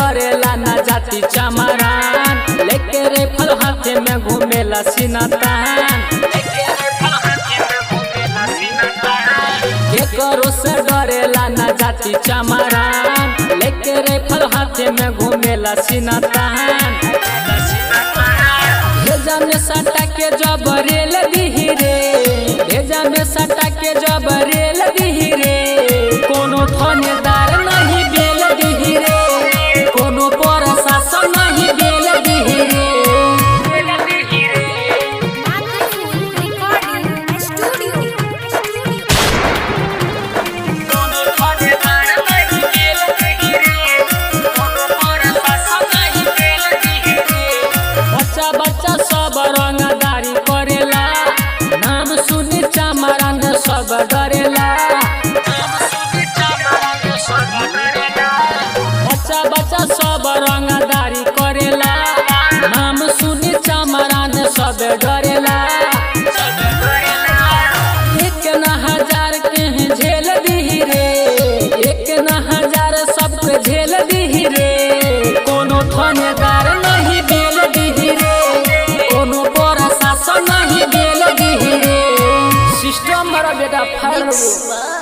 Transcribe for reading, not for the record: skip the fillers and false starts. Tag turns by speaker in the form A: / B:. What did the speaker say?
A: डरेला न जाति चमरान लेके राइफल हाथे में घूमेला सीना तान केकरो से डरेला न जाति चमरान लेके राइफल हाथे में घूमेला सीना तान भेजा में सटा के जब रेल दिही रे भेजा में सटा के जब रेल दिही रे कोनो थानेदार नहीं बेल दिही रे कोनो प्रशासन नहीं बेल दिही रे बच्चा सब रंगदारी करेला नाम सुनी चमरान सब डरेला बच्चा सब रंगदारी करेला नाम सुनी चमरान सब डरेला एक न हजार के झेल दिही रे एक न हजार सबके झेल दिही रे कोनो थानेदार नहीं बेल दिही रे कोनो प्रशासन नहीं बेल दिही रे सिस्टम बड़ा बेटा फाड़